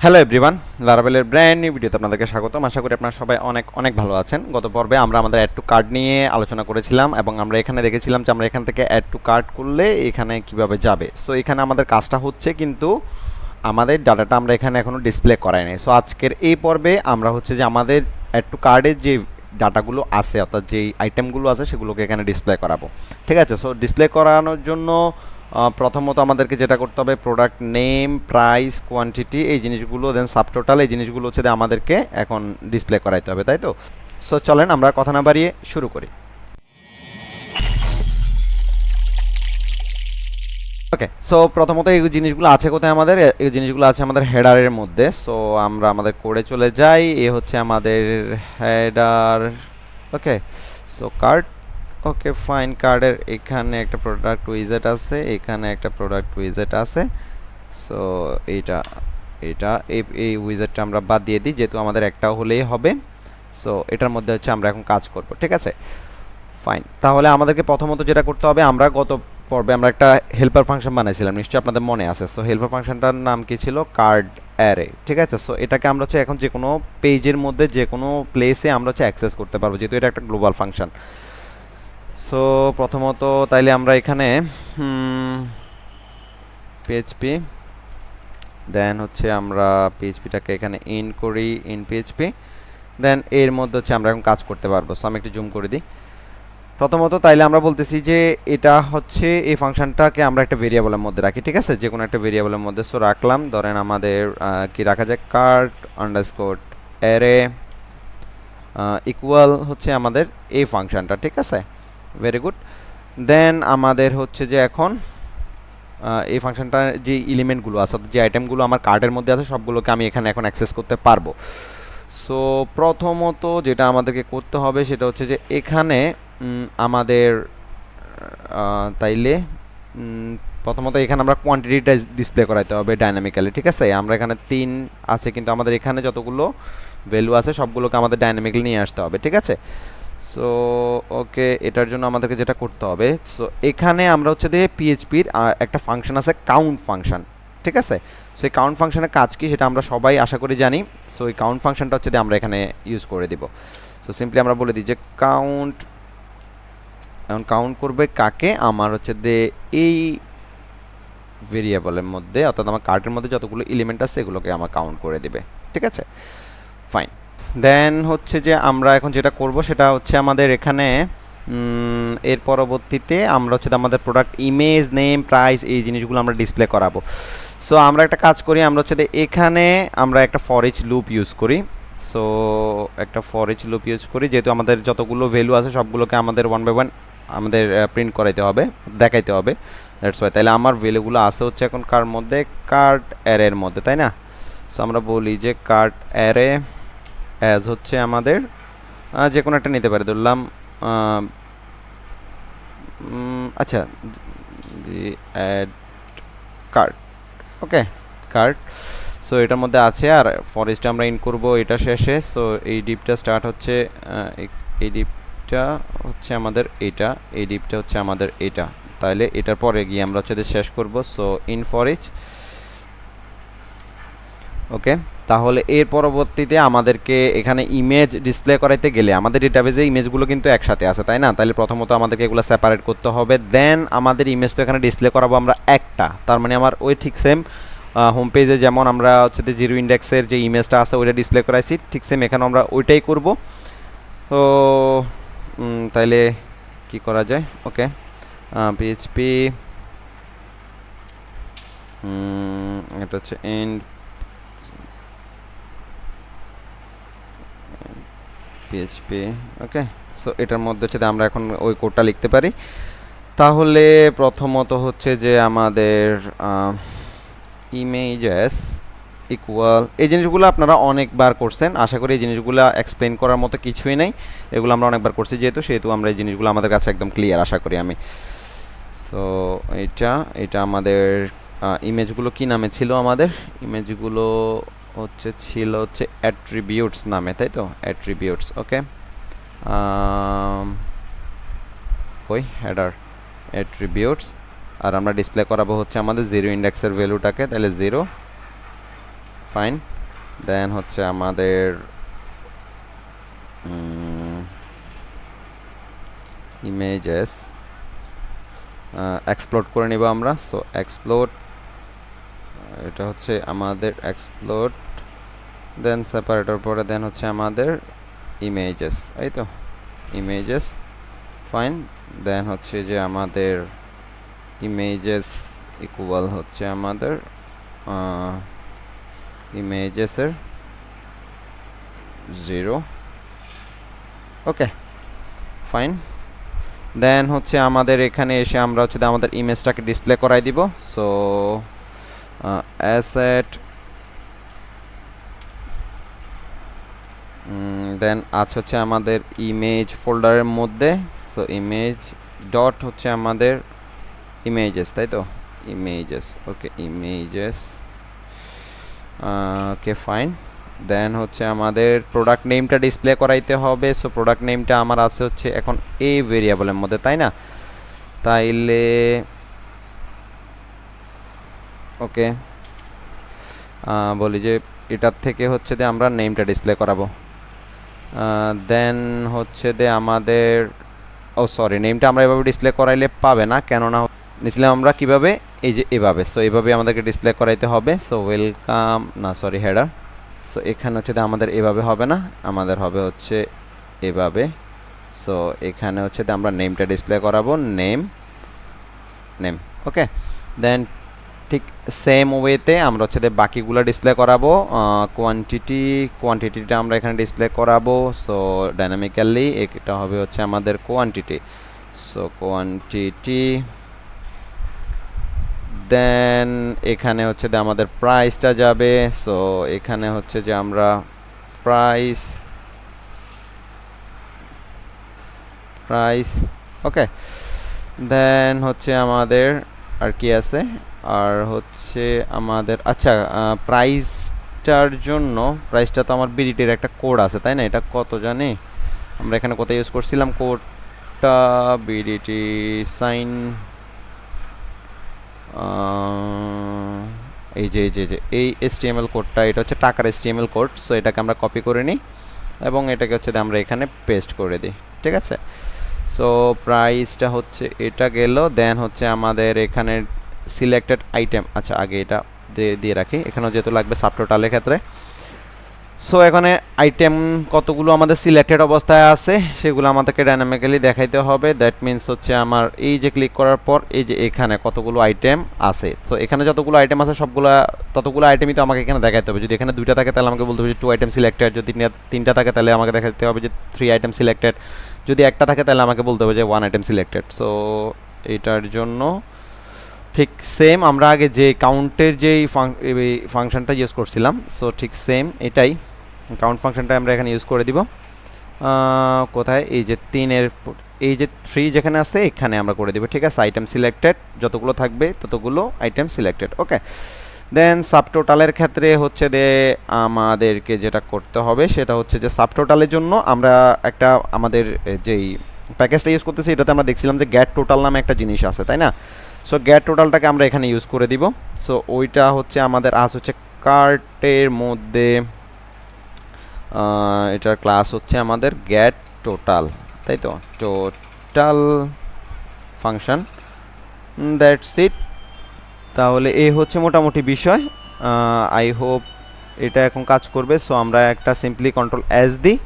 Hello everyone, লারাভেলের brand new ভিডিওতে আপনাদেরকে স্বাগতম। আশা করি আপনারা সবাই অনেক অনেক ভালো আছেন। গত পর্বে আমরা আমাদের অ্যাড টু কার্ড নিয়ে আলোচনা করেছিলাম এবং আমরা এখানে দেখেছিলাম যে আমরা এখান থেকে অ্যাড টু কার্ড করলে এখানে কিভাবে যাবে। সো এখানে আমাদের কাজটা হচ্ছে, কিন্তু আমাদের ডাটাটা আমরা এখানে এখনও ডিসপ্লে করাই নাই। সো আজকের এই পর্বে আমরা হচ্ছে যে আমাদের অ্যাড টু কার্ডের যে ডাটাগুলো আছে, অর্থাৎ যেই আইটেমগুলো আছে সেগুলোকে এখানে ডিসপ্লে করাবো। ঠিক আছে, সো ডিসপ্লে করানোর জন্য প্রথমত আমাদেরকে যেটা করতে হবে, প্রোডাক্ট নেম, প্রাইস, কোয়ান্টিটি, এই জিনিসগুলো, দেন সাবটোটাল, এই জিনিসগুলো হচ্ছে আমাদেরকে এখন ডিসপ্লে করাইতে হবে, তাই তো? সো চলেন আমরা কথা না বাড়িয়ে শুরু করি। ওকে, সো প্রথমত এই জিনিসগুলো আছে কোথায় আমাদের? এই জিনিসগুলো আছে আমাদের হেডারের মধ্যে। সো আমরা আমাদের কোডে চলে যাই। এ হচ্ছে আমাদের হেডার। ওকে, সো কার্ড। ওকে ফাইন, কার্ডের এখানে একটা প্রোডাক্ট উইজেট আছে, এখানে একটা প্রোডাক্ট উইজেট আছে। সো এইটা এটা এই উইজেটটা আমরা বাদ দিয়ে দিই, যেহেতু আমাদের একটা হলেই হবে। সো এটার মধ্যে হচ্ছে আমরা এখন কাজ করব। ঠিক আছে, ফাইন। তাহলে আমাদেরকে প্রথমত যেটা করতে হবে, আমরা গত পর্বে আমরা একটা হেল্পার ফাংশন বানাইছিলাম, নিশ্চয়ই আপনাদের মনে আছে। সো হেল্পার ফাংশনটার নাম কি ছিল? Card array. ঠিক আছে, সো এটাকে আমরা হচ্ছে এখন যে কোনো পেজের মধ্যে যে কোনো প্লেসে আমরা হচ্ছে অ্যাক্সেস করতে পারবো, যেহেতু এটা একটা গ্লোবাল ফাংশন। সো প্রথমত তাইলে আমরা এখানে পিএইচপি, দেন হচ্ছে আমরা পিএইচপিটাকে এখানে ইন করি, ইন পিএইচপি, দেন এর মধ্যে হচ্ছে আমরা এখন কাজ করতে পারবো। সো আমি একটু জুম করে দিই। প্রথমত তাইলে আমরা বলতেছি যে এটা হচ্ছে এই ফাংশনটাকে আমরা একটা ভেরিয়েবলের মধ্যে রাখি। ঠিক আছে, যে কোনো একটা ভেরিয়েবলের মধ্যে। সো রাখলাম, ধরেন আমাদের কি রাখা যায়, কার্ড আন্ডারস্কোর অ্যারে ইকুয়াল হচ্ছে আমাদের এই ফাংশনটা। ঠিক আছে, ভেরি গুড। দেন আমাদের হচ্ছে যে এখন এই ফাংশনটার যে এলিমেন্টগুলো আছে, যে আইটেমগুলো আমার কার্ডের মধ্যে আছে, সবগুলোকে আমি এখানে এখন অ্যাক্সেস করতে পারবো। সো প্রথমত যেটা আমাদেরকে করতে হবে সেটা হচ্ছে যে এখানে আমাদের তাইলে প্রথমত এখানে আমরা কোয়ান্টিটিটা ডিসপ্লে করাইতে হবে ডাইনামিক্যালি। ঠিক আছে, আমরা এখানে 3 আছে, কিন্তু আমাদের এখানে যতগুলো ভ্যালু আছে সবগুলোকে আমাদের ডাইনামিক্যালি নিয়ে আসতে হবে। ঠিক আছে, সো ওকে, এটার জন্য আমাদেরকে যেটা করতে হবে, সো এখানে আমরা হচ্ছে দিয়ে পিএইচপির একটা ফাংশন আছে, কাউন্ট ফাংশন। ঠিক আছে, সো এই কাউন্ট ফাংশনের কাজ কি সেটা আমরা সবাই আশা করি জানি। সো এই কাউন্ট ফাংশনটা হচ্ছে দিয়ে আমরা এখানে ইউজ করে দিব। সো সিম্পলি আমরা বলে দিই যে কাউন্ট, এখন কাউন্ট করবে কাকে? আমার হচ্ছে যে এই ভেরিয়েবলের মধ্যে, অর্থাৎ আমার কার্ডের মধ্যে যতগুলো এলিমেন্ট আছে এগুলোকে আমার কাউন্ট করে দিবে। ঠিক আছে, ফাইন। দেন হচ্ছে যে আমরা এখন যেটা করব সেটা হচ্ছে আমাদের এখানে এর পরবর্তীতে আমরা হচ্ছে আমাদের প্রোডাক্ট ইমেজ, নেম, প্রাইস, এই জিনিসগুলো আমরা ডিসপ্লে করাবো। সো আমরা একটা কাজ করি, আমরা হচ্ছে এখানে আমরা একটা ফর ইচ লুপ ইউজ করি। সো একটা ফর ইচ লুপ ইউজ করি, যেহেতু আমাদের যতগুলো ভ্যালু আছে সবগুলোকে আমাদের ওয়ান বাই ওয়ান আমাদের প্রিন্ট করাইতে হবে, দেখাইতে হবে। That's why. তাহলে আমার ভ্যালুগুলো আছে হচ্ছে এখন কার মধ্যে? কার্ড অ্যারের মধ্যে, তাই না? সো আমরা বলি যে কার্ড অ্যারে অ্যাজ হচ্ছে আমাদের যে কোনো একটা নিতে পারি, ধরলাম আচ্ছা অ্যাড কার্ড। ওকে, কার্ড। সো এটার মধ্যে আছে, আর ফরেস্টে আমরা ইন করব এটা শেষে। সো এই ডিপটা স্টার্ট হচ্ছে, এই ডিপটা হচ্ছে আমাদের এটা, এই ডিপটা হচ্ছে আমাদের এটা, তাহলে এটার পরে গিয়ে আমরা হচ্ছে শেষ করব। So in for each. Okay, তাহলে এর পরবর্তীতে আমাদেরকে এখানে ইমেজ ডিসপ্লে করাইতে গেলে আমাদের ডেটাবেজে ইমেজগুলো কিন্তু একসাথে আছে, তাই না? তাহলে প্রথমত আমাদেরকে এগুলো সেপারেট করতে হবে। দেন আমাদের ইমেজ তো এখানে ডিসপ্লে করাবো আমরা একটা, তার মানে আমার ওই ঠিক সেম হোম পেজে যেমন আমরা হচ্ছে জিরো ইন্ডেক্সের যে ইমেজটা আছে ওইটা ডিসপ্লে করাইছি, ঠিক সেম এখানে আমরা ওইটাই করব। তো তাইলে কি করা যায়? ওকে, পিএইচপি, এটা হচ্ছে এন্ড পিএইচপি। ওকে, সো এটার মধ্যে হচ্ছে আমরা এখন ওই কোডটা লিখতে পারি। তাহলে প্রথমত হচ্ছে যে আমাদের ইমেজেস ইকুয়াল, এই জিনিসগুলো আপনারা অনেকবার করছেন, আশা করি এই জিনিসগুলো এক্সপ্লেন করার মতো কিছুই নেই, এগুলো আমরা অনেকবার করছি সেহেতু আমরা এই জিনিসগুলো আমাদের কাছে একদম ক্লিয়ার আশা করি আমি। সো এটা আমাদের ইমেজগুলো কি নামে ছিল? আমাদের ইমেজগুলো ছিল অ্যাট্রিবিউটস নামে, তাই তো? অ্যাট্রিবিউটস। ওকে, ওই হেডার অ্যাট্রিবিউটস, আর আমরা ডিসপ্লে করাবো হচ্ছে আমাদের জিরো ইন্ডেক্সের ভ্যালুটাকে, তাহলে 0 ফাইন। দেন হচ্ছে আমাদের ইমেজেস এক্সপ্লোড করে নিব আমরা। সো এক্সপ্লোড, এটা হচ্ছে আমাদের এক্সপ্লোড, দেন সেপারেটর পরে দেন হচ্ছে আমাদের ইমেজেস, এই তো ইমেজেস। ফাইন। দেন হচ্ছে যে আমাদের ইমেজেস ইকুয়াল হচ্ছে আমাদের ইমেজেসের 0। Okay fine. দেন হচ্ছে আমাদের এখানে এসে আমরা হচ্ছে আমাদের ইমেজটাকে ডিসপ্লে করাই দিব। সো অ্যাসেট, দেন আছে হচ্ছে আমাদের ইমেজ ফোল্ডারের মধ্যে। সো ইমেজ ডট হচ্ছে আমাদের ইমেজেস, তাই তো ইমেজেস। ওকে ইমেজেস, ওকে ফাইন। দেন হচ্ছে আমাদের প্রোডাক্ট নেমটা ডিসপ্লে করাইতে হবে। সো প্রোডাক্ট নেমটা আমার আছে হচ্ছে এখন এ ভেরিয়েবলের মধ্যে, তাই না? তাইলে ওকে বলি যে এটার থেকে হচ্ছে যে আমরা নেমটা ডিসপ্লে করাবো। দেন হচ্ছে যে আমাদের সরি, নেমটা আমরা এভাবে ডিসপ্লে করাইলে পাবে না, কেননা নিছিলাম আমরা কিভাবে, এই যে এভাবে। সো এভাবে আমাদেরকে ডিসপ্লে করাইতে হবে। সো ওয়েলকাম, না সরি হেডার। সো এখানে হচ্ছে আমাদের এভাবে হবে না, আমাদের হবে হচ্ছে এভাবে। সো এখানে হচ্ছে আমরা নেমটা ডিসপ্লে করাবো, নেম নেম। ওকে দেন ঠিক সেম ওয়েতে আমরা হচ্ছে বাকিগুলো ডিসপ্লে করাবো। কোয়ান্টিটিটা আমরা এখানে ডিসপ্লে করাবো। সো ডাইনামিক্যালি এটা হবে হচ্ছে আমাদের কোয়ান্টিটি। সো কোয়ান্টিটি, দেন এখানে হচ্ছে আমাদের প্রাইসটা যাবে। সো এখানে হচ্ছে যে আমরা প্রাইস ওকে। দেন হচ্ছে আমাদের আর কি আছে, আর হচ্ছে আমাদের আচ্ছা প্রাইসটার জন্য, প্রাইসটা তো আমার বিডিটির একটা কোড আছে, তাই না? এটা কত জানি আমরা এখানে কোথায় ইউজ করছিলাম কোডটা, বিডিটি সাইন, এই যে এই HTML কোডটা, এটা হচ্ছে টাকার HTML কোড। সো এটাকে আমরা কপি করে নিই এবং এটাকে হচ্ছে আমরা এখানে পেস্ট করে দিই, ঠিক আছে? সো প্রাইসটা হচ্ছে এটা গেল। দেন হচ্ছে আমাদের এখানে সিলেক্টেড আইটেম, আচ্ছা আগে এটা দিয়ে রাখি, এখানেও যেহেতু লাগবে সাবটোটালের ক্ষেত্রে। সো এখানে আইটেম কতগুলো আমাদের সিলেক্টেড অবস্থায় আছে সেগুলো আমাদেরকে ডাইনামিক্যালি দেখাইতে হবে। দ্যাট মিন্স হচ্ছে আমার এই যে ক্লিক করার পর এই যে এখানে কতগুলো আইটেম আছে। সো এখানে যতগুলো আইটেম আছে ততগুলো আইটেমই তো আমাকে এখানে দেখাইতে হবে। যদি এখানে 2টা থাকে তাহলে আমাকে বলতে হবে যে 2 আইটেম সিলেক্টেড, যদি 3টা থাকে তাহলে আমাকে দেখাইতে হবে যে 3 আইটেম সিলেক্টেড, যদি একটা থাকে তাহলে আমাকে বলতে হবে যে 1 আইটেম সিলেক্টেড। সো এটার জন্য ঠিক সেম আমরা আগে যে কাউন্টের যেই ফাংশনটা ইউজ করছিলাম, সো ঠিক সেম এটাই কাউন্ট ফাংশনটা আমরা এখানে ইউজ করে দিব। কোথায়, এই যে 3-এর এই যে 3 যেখানে আছে এখানে আমরা করে দিব, ঠিক আছে? আইটেম সিলেক্টেড যতগুলো থাকবে ততগুলো আইটেম সিলেক্টেড। ওকে দেন সাবটোটালের ক্ষেত্রে হচ্ছে আমাদেরকে যেটা করতে হবে সেটা হচ্ছে যে সাবটোটালের জন্য আমরা একটা আমাদের যেই প্যাকেজটা ইউজ করতেছি এটাতে আমরা দেখছিলাম যে গেট টোটাল নামে একটা জিনিস আছে, তাই না? সো গেট টোটালটাকে আমরা এখানে ইউজ করে দিব। সো ওইটা হচ্ছে আমাদের আজ হচ্ছে কার্টের মধ্যে, এটার ক্লাস হচ্ছে আমাদের গেট টোটাল, তাই তো টোটাল ফাংশন, দ্যাটস ইট। তাহলে এই হচ্ছে মোটামুটি বিষয়। আই হোপ এটা এখন কাজ করবে। সো আমরা একটা সিম্পলি কন্ট্রোল এস দিই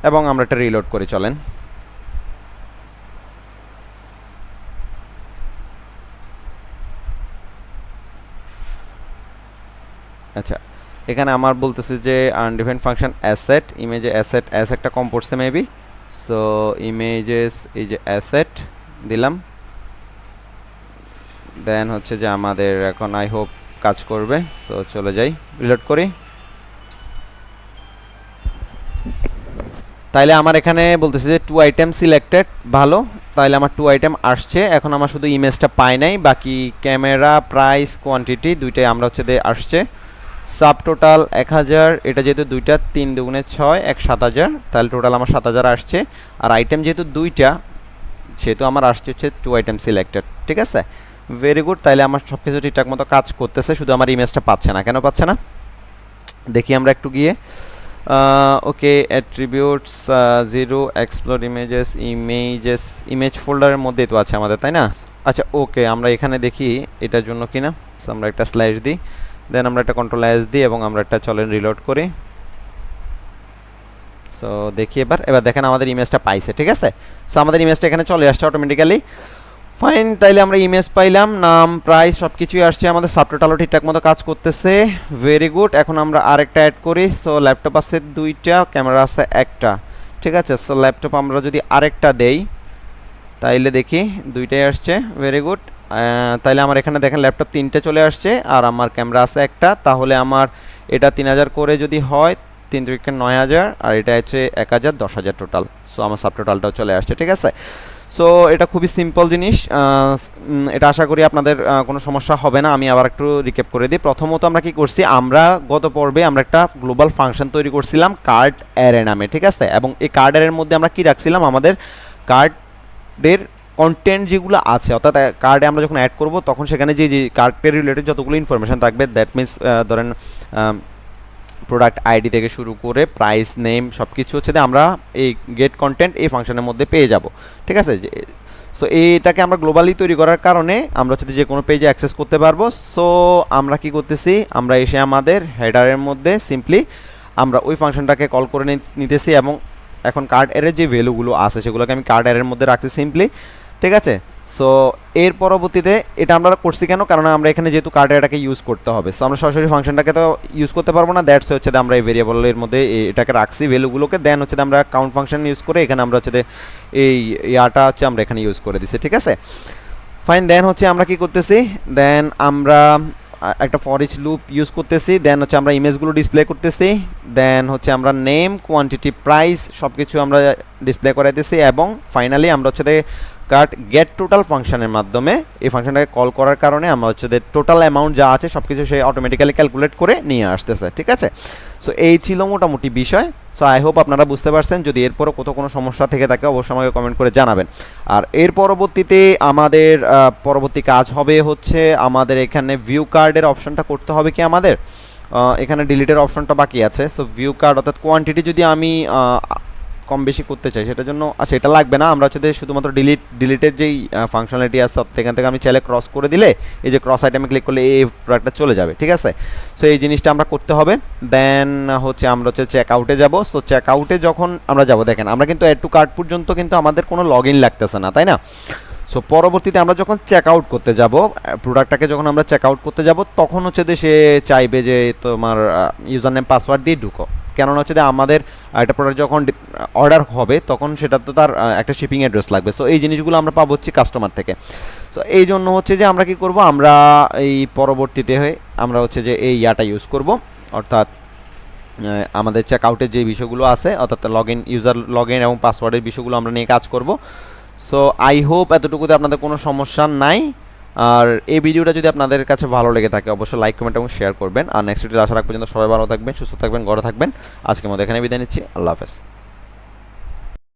এবং আমরা এটা রিলোড করে চলেন। আচ্ছা এখানে আমার বলতেছে যে আনডিফাইন্ড ফাংশন অ্যাসেট, ইমেজে অ্যাসেট একটা কম পড়ছে মেবি। সো ইমেজেস এই যে অ্যাসেট দিলাম। দেন হচ্ছে যে আমাদের এখন আই হোপ কাজ করবে। সো চলে যাই, রিলোড করি। তাইলে আমার এখানে বলতেছে যে 2 আইটেম সিলেক্টেড, ভালো। তাইলে আমার 2 আইটেম আসছে। এখন আমার শুধু ইমেজটা পাই নাই, বাকি ক্যামেরা, প্রাইস, কোয়ান্টিটি দুইটাই আমরা হচ্ছে আসছে। সাব টোটাল 1000, এটা যেহেতু দুইটা 3 দুগুণে 6 1 7000, তাহলে টোটাল আমার 7000 আসছে। আর আইটেম যেহেতু দুইটা সেহেতু আমার আসছে হচ্ছে 2 আইটেম সিলেক্টেড, ঠিক আছে? Very good. তাইলে আমার সব কিছু ঠিকঠাক মতো কাজ করতেছে, শুধু আমার ইমেজটা পাচ্ছে না। কেন পাচ্ছে না? দেখি আমরা একটু গিয়ে ওকে অ্যাট্রিবিউটস 0 এক্সপ্লোর ইমেজ ফোল্ডারের মধ্যেই তো আছে আমাদের, তাই না? আচ্ছা ওকে, আমরা এখানে দেখি এটার জন্য কিনা। সো আমরা একটা স্ল্যাশ দিই, দেন আমরা একটা কন্ট্রোল এস দিই এবং আমরা একটা চলেন রিলোড করি। সো দেখি এবার দেখেন আমাদের ইমেজটা পাইছে, ঠিক আছে? সো আমাদের ইমেজটা এখানে চলে আসছে অটোমেটিক্যালি। ফাইন, তাইলে আমরা ইমেজ পাইলাম, নাম, প্রাইস সব কিছুই আসছে, আমাদের সাবটোটালও ঠিকঠাক মতো কাজ করতেছে, ভেরি গুড। এখন আমরা আরেকটা অ্যাড করি। সো ল্যাপটপ আছে 2টা, ক্যামেরা আছে একটা, ঠিক আছে? সো ল্যাপটপ আমরা যদি আরেকটা দেই তাইলে দেখি 2টাই আসছে, ভেরি গুড। তাইলে আমার এখানে দেখেন ল্যাপটপ 3টে চলে আসছে আর আমার ক্যামেরা আছে একটা, তাহলে আমার এটা 3000 করে যদি হয় 3 3 9000 আর এটা হচ্ছে 1000 10000 টোটাল। সো আমার সাব টোটালটাও চলে আসছে, ঠিক আছে? সো এটা খুবই সিম্পল জিনিস, এটা আশা করি আপনাদের কোনো সমস্যা হবে না। আমি আবার একটু রিক্যাপ করে দিই। প্রথমত আমরা কি করছি, আমরা গত পর্বে আমরা একটা গ্লোবাল ফাংশন তৈরি করছিলাম কার্ড অ্যারে নামে, ঠিক আছে? এবং এই কার্ড অ্যারের মধ্যে আমরা কি রাখছিলাম, আমাদের কার্ডের কন্টেন্ট যেগুলো আছে, অর্থাৎ কার্ডে আমরা যখন অ্যাড করব তখন সেখানে যে কার্ডের রিলেটেড যতগুলো ইনফরমেশন থাকবে, দ্যাট মিনস ধরেন প্রোডাক্ট আইডি থেকে শুরু করে প্রাইস, নেম সব কিছু হচ্ছে আমরা এই গেট কন্টেন্ট এই ফাংশনের মধ্যে পেয়ে যাব, ঠিক আছে? সো এইটাকে আমরা গ্লোবালি তৈরি করার কারণে আমরা হচ্ছে যে কোনো পেজে অ্যাক্সেস করতে পারবো। সো আমরা কি করতেছি, আমরা এসে আমাদের হেডারের মধ্যে সিম্পলি আমরা ওই ফাংশনটাকে কল করে নিতেছি এবং এখন কার্ড অ্যারের যে ভ্যালুগুলো আছে সেগুলোকে আমি কার্ড অ্যারের মধ্যে রাখছি সিম্পলি, ঠিক আছে? সো এর পরবর্তীতে এটা আমরা করছি কেন, কারণ আমরা এখানে যেহেতু কার্ড অ্যারেটাকে ইউজ করতে হবে, সো আমরা সরাসরি ফাংশনটাকে তো ইউজ করতে পারবো না, দ্যাটস হচ্ছে আমরা এই ভেরিয়েবলের মধ্যে এটাকে রাখছি ভ্যালুগুলোকে, দেন হচ্ছে আমরা কাউন্ট ফাংশন ইউজ করে এখানে আমরা হচ্ছে এই ইয়াটা হচ্ছে আমরা এখানে ইউজ করে দিচ্ছি, ঠিক আছে? ফাইন, দেন হচ্ছে আমরা কি করতেছি, দেন আমরা একটা ফর ইচ লুপ ইউজ করতেছি, দেন হচ্ছে আমরা ইমেজগুলো ডিসপ্লে করতেছি, দেন হচ্ছে আমরা নেম, কোয়ান্টিটি, প্রাইস সব কিছু আমরা ডিসপ্লে করাইতেছি এবং ফাইনালি আমরা হচ্ছে কার্ড গেট টোটাল ফাংশনের মাধ্যমে এই ফাংশনটাকে কল করার কারণে আমরা হচ্ছে টোটাল অ্যামাউন্ট যা আছে সব কিছু সে অটোমেটিক্যালি ক্যালকুলেট করে নিয়ে আসতেছে, ঠিক আছে? সো এই ছিল মোটামুটি বিষয়। সো আই হোপ আপনারা বুঝতে পারছেন। যদি এরপরও কোনো সমস্যা থেকে থাকে অবশ্যই আমাকে কমেন্ট করে জানাবেন। আর এর পরবর্তীতে আমাদের পরবর্তী কাজ হবে হচ্ছে আমাদের এখানে ভিউ কার্ডের অপশনটা করতে হবে কি আমাদের এখানে ডিলিটের অপশনটা বাকি আছে। সো ভিউ কার্ড অর্থাৎ কোয়ান্টিটি যদি আমি কম বেশি করতে চাই সেটার জন্য, আচ্ছা এটা লাগবে না, আমরা হচ্ছে শুধুমাত্র ডিলিটের যেই ফাংশনালিটি আছে সেখান থেকে আমি চাইলে ক্রস করে দিলে এই যে ক্রস আইটেমে ক্লিক করলে এই প্রোডাক্টটা চলে যাবে, ঠিক আছে? সো এই জিনিসটা আমরা করতে হবে। দেন হচ্ছে আমরা হচ্ছে চেক আউটে যাবো। সো চেক আউটে যখন আমরা যাব, দেখেন আমরা কিন্তু অ্যাড টু কার্ট পর্যন্ত কিন্তু আমাদের কোনো লগ ইন লাগতেছে না, তাই না? সো পরবর্তীতে আমরা যখন চেক আউট করতে যাব, প্রোডাক্টটাকে যখন আমরা চেক আউট করতে যাব তখন হচ্ছে সে চাইবে যে তোমার ইউজার নেম পাসওয়ার্ড দিয়ে ঢুকো, কেননা হচ্ছে আমাদের একটা প্রোডাক্ট যখন অর্ডার হবে তখন সেটা তো তার একটা শিপিং অ্যাড্রেস লাগবে। সো এই জিনিসগুলো আমরা পাবো হচ্ছে কাস্টমার থেকে। সো এই জন্য হচ্ছে যে আমরা কি করব, আমরা এই পরবর্তীতে আমরা হচ্ছে যে এই ইয়াটা ইউজ করব, অর্থাৎ আমাদের চেক আউটের যে বিষয়গুলো আছে অর্থাৎ ইউজার লগ ইন এবং পাসওয়ার্ডের বিষয়গুলো আমরা নিয়ে কাজ করব। সো আই হোপ এতটুকুতে আপনাদের কোনো সমস্যা নাই। আর এই ভিডিওটা যদি আপনাদের কাছে ভালো লেগে থাকে অবশ্যই লাইক, কমেন্ট এবং শেয়ার করবেন। আর নেক্সট ভিডিও আসার আগ পর্যন্ত সবাই ভালো থাকবেন, সুস্থ থাকবেন, ঘরে থাকবেন। আজকের মতো এখানে বিদায় নিচ্ছি। আল্লাহ হাফেজ।